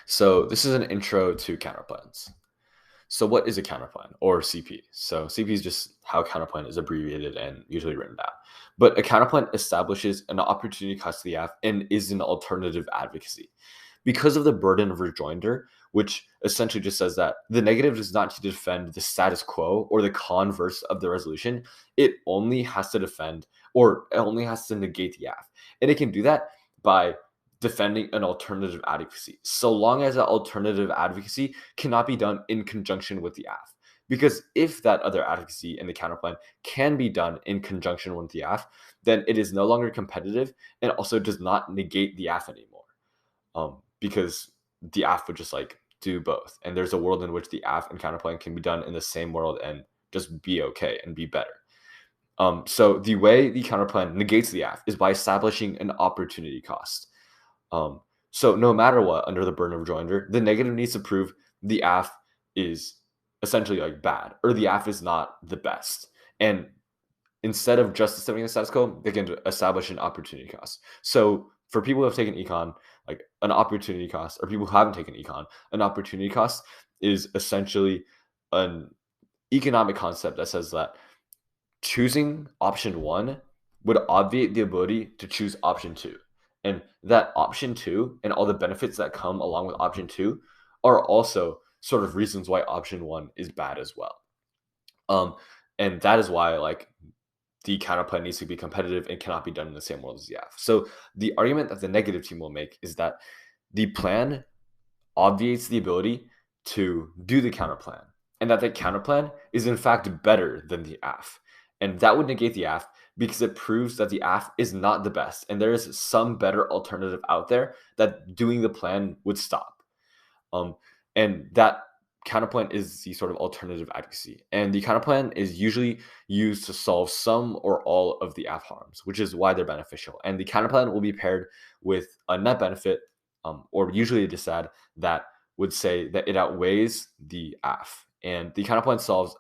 So this is an intro to counterplans. So what is a counterplan or CP? So CP is just how counterplan is abbreviated and usually written down. But a counterplan establishes an opportunity cost to the app and is an alternative advocacy. Because of the burden of rejoinder, which essentially just says that the negative does not need to defend the status quo or the converse of the resolution. It only has to defend or it only has to negate the app. And it can do that by defending an alternative advocacy, so long as that alternative advocacy cannot be done in conjunction with the AF. Because if that other advocacy in the counterplan can be done in conjunction with the AF, then it is no longer competitive and also does not negate the AF anymore. Because the AF would just like do both. And there's a world in which the AF and counterplan can be done in the same world and just be okay and be better. So the way the counterplan negates the AF is by establishing an opportunity cost. So no matter what, under the burden of rejoinder, the negative needs to prove the AF is essentially like bad or the AF is not the best. And instead of just establishing the status quo, they can establish an opportunity cost. So for people who have taken econ, like an opportunity cost, or people who haven't taken econ, an opportunity cost is essentially an economic concept that says that choosing option one would obviate the ability to choose option two. And that option two and all the benefits that come along with option two are also sort of reasons why option one is bad as well. And that is why like the counterplan needs to be competitive and cannot be done in the same world as the AF. So the argument that the negative team will make is that the plan obviates the ability to do the counterplan, and that the counterplan is in fact better than the AF. And that would negate the AF because it proves that the AF is not the best, and there is some better alternative out there that doing the plan would stop. And that counterplan is the sort of alternative advocacy. And the counterplan is usually used to solve some or all of the AF harms, which is why they're beneficial. And the counterplan will be paired with a net benefit, or usually a disad that would say that it outweighs the AF. And the counterplan solves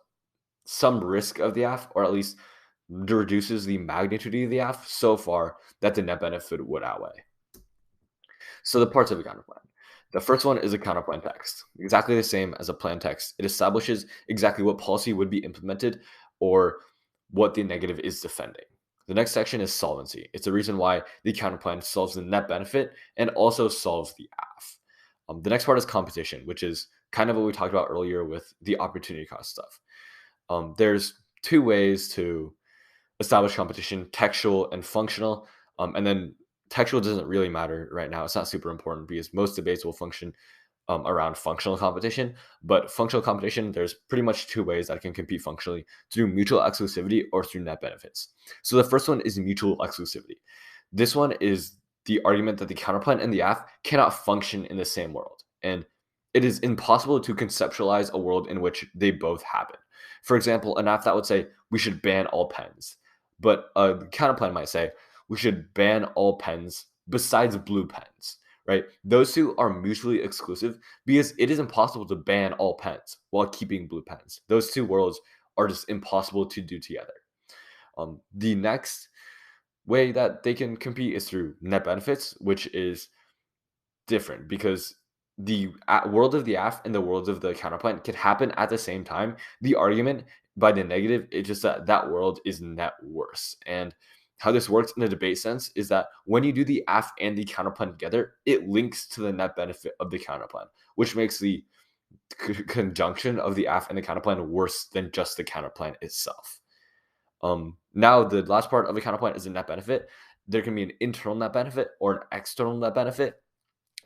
some risk of the AF, or at least reduces the magnitude of the AF so far that the net benefit would outweigh. So the parts of a counterplan. The first one is a counterplan text, exactly the same as a plan text. It establishes exactly what policy would be implemented or what the negative is defending. The next section is solvency. It's the reason why the counterplan solves the net benefit and also solves the AF. The next part is competition, which is kind of what we talked about earlier with the opportunity cost stuff. There's two ways to establish competition: textual and functional. And then textual doesn't really matter right now. It's not super important because most debates will function around functional competition. But functional competition, there's pretty much two ways that it can compete functionally: through mutual exclusivity or through net benefits. So the first one is mutual exclusivity. This one is the argument that the counterplan and the AF cannot function in the same world. And it is impossible to conceptualize a world in which they both happen. For example, an AF that would say we should ban all pens, but a counterplan might say we should ban all pens besides blue pens, right? Those two are mutually exclusive because it is impossible to ban all pens while keeping blue pens. Those two worlds are just impossible to do together. The next way that they can compete is through net benefits, which is different because the world of the AF and the worlds of the counterplan can happen at the same time. The argument by the negative is just that that world is net worse. And how this works in a debate sense is that when you do the AF and the counterplan together, it links to the net benefit of the counterplan, which makes the conjunction of the AF and the counterplan worse than just the counterplan itself. Now, the last part of the counterplan is a net benefit. There can be an internal net benefit or an external net benefit.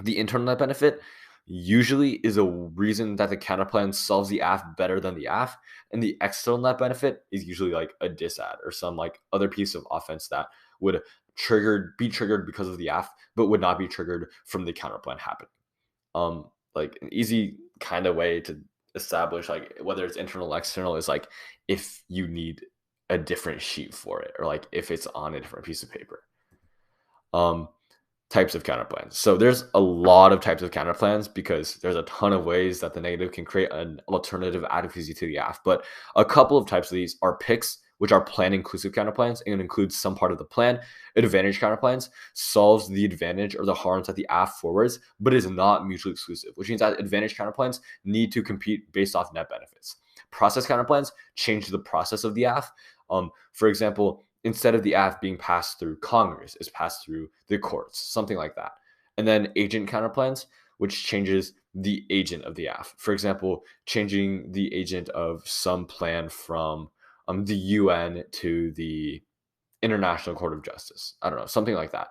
The internal net benefit usually is a reason that the counterplan solves the AF better than the AF, and the external net benefit is usually like a disad or some like other piece of offense that would be triggered because of the AF, but would not be triggered from the counterplan happening. Like an easy kind of way to establish like whether it's internal or external is like if you need a different sheet for it, or like if it's on a different piece of paper. Types of counterplans. So there's a lot of types of counterplans because there's a ton of ways that the negative can create an alternative advocacy to the AF. But a couple of types of these are picks, which are plan inclusive counterplans, and it includes some part of the plan. Advantage counterplans solves the advantage or the harms that the AF forwards, but is not mutually exclusive, which means that advantage counterplans need to compete based off net benefits. Process counterplans change the process of the AF. For example, instead of the AF being passed through Congress, it's passed through the courts, something like that. And then agent counterplans, which changes the agent of the AF. For example, changing the agent of some plan from the UN to the International Court of Justice. I don't know, something like that.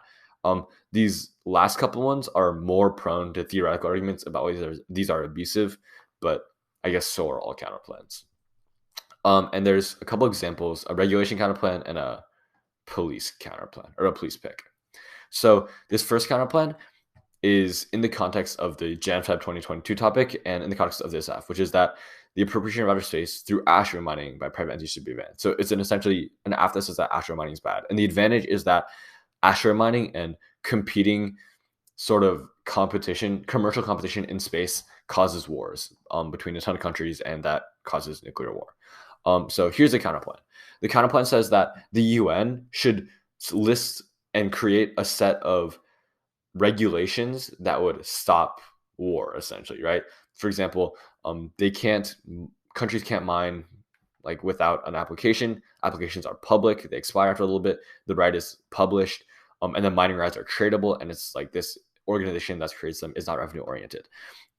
These last couple ones are more prone to theoretical arguments about whether these are abusive, but I guess so are all counterplans. And there's a couple examples: a regulation counterplan and a police counterplan, or a police pick. So this first counterplan is in the context of the Jan-Feb 2022 topic and in the context of this F, which is that the appropriation of outer space through asteroid mining by private entities should be banned. So it's essentially an F that says that asteroid mining is bad. And the advantage is that asteroid mining and competing sort of competition, commercial competition in space causes wars between a ton of countries, and that causes nuclear war. So here's the counterplan. The counterplan says that the UN should list and create a set of regulations that would stop war, essentially, right? For example, countries can't mine like without an application. Applications are public; they expire after a little bit. The right is published, and the mining rights are tradable. And it's like this organization that creates them is not revenue oriented.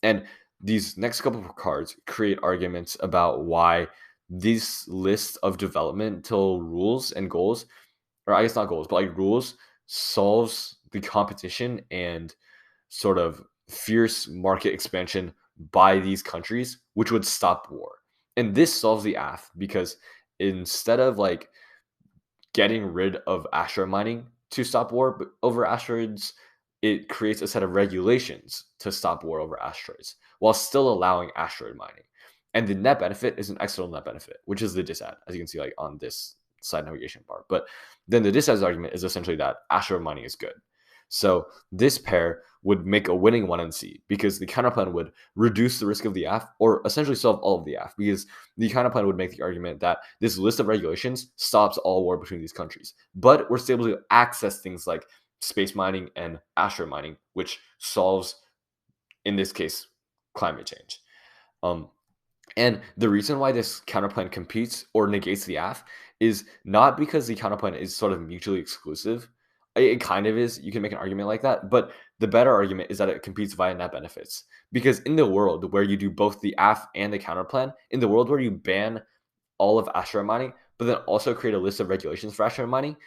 And these next couple of cards create arguments about why these lists of developmental rules and goals, or I guess not goals, but like rules, solves the competition and sort of fierce market expansion by these countries, which would stop war. And this solves the AF because instead of like getting rid of asteroid mining to stop war over asteroids, it creates a set of regulations to stop war over asteroids while still allowing asteroid mining. And the net benefit is an external net benefit, which is the disad, as you can see like on this side navigation bar. But then the disad argument is essentially that asteroid mining is good. So this pair would make a winning 1 and C because the counterplan would reduce the risk of the AF, or essentially solve all of the AF, because the counterplan would make the argument that this list of regulations stops all war between these countries. But we're still able to access things like space mining and asteroid mining, which solves, in this case, climate change. And the reason why this counterplan competes or negates the AF is not because the counterplan is sort of mutually exclusive. It kind of is. You can make an argument like that. But the better argument is that it competes via net benefits. Because in the world where you do both the AF and the counterplan, in the world where you ban all of asteroid mining, but then also create a list of regulations for asteroid mining,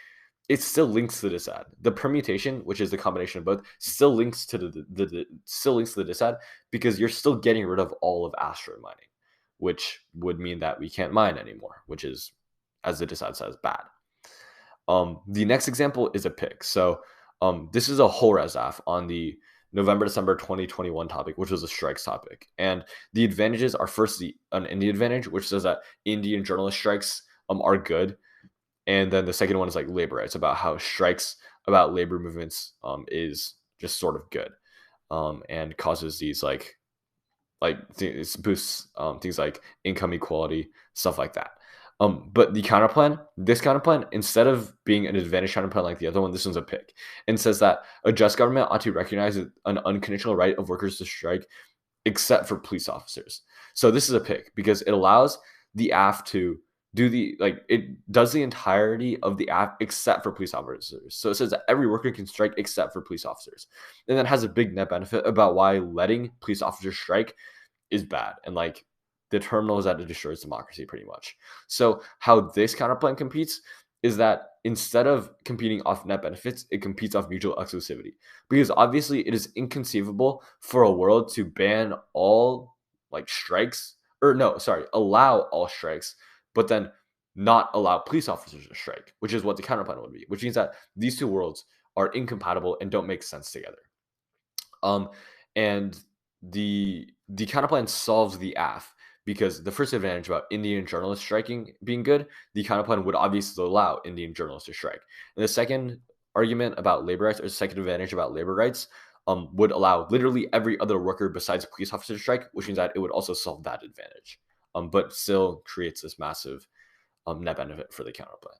it still links to the disad. The permutation, which is the combination of both, still links to the disad because you're still getting rid of all of asteroid mining, which would mean that we can't mine anymore, which is, as the disad says, bad. The next example is a pick. So this is a whole res AF on the November-December 2021 topic, which was a strikes topic. And the advantages are firstly an Indian advantage, which says that Indian journalist strikes are good. And then the second one is like labor rights, about how strikes about labor movements is just sort of good and causes these like boosts things like income equality, stuff like that. But this counterplan, instead of being an advantage counterplan like the other one, this one's a pick, and says that a just government ought to recognize an unconditional right of workers to strike, except for police officers. So this is a pick because it allows the AF to do it does the entirety of the AF except for police officers. So it says that every worker can strike except for police officers, and that has a big net benefit about why letting police officers strike is bad, and like the terminal is that it destroys democracy pretty much. So how this counterplan competes is that instead of competing off net benefits, it competes off mutual exclusivity, because obviously it is inconceivable for a world to ban all strikes, or no, sorry, allow all strikes, but then not allow police officers to strike, which is what the counterplan would be, which means that these two worlds are incompatible and don't make sense together. And the counterplan solves the AF because the first advantage about Indian journalists striking being good, the counterplan would obviously allow Indian journalists to strike. And the second argument about labor rights, or the second advantage about labor rights, would allow literally every other worker besides police officers to strike, which means that it would also solve that advantage. But still creates this massive net benefit for the counterplan.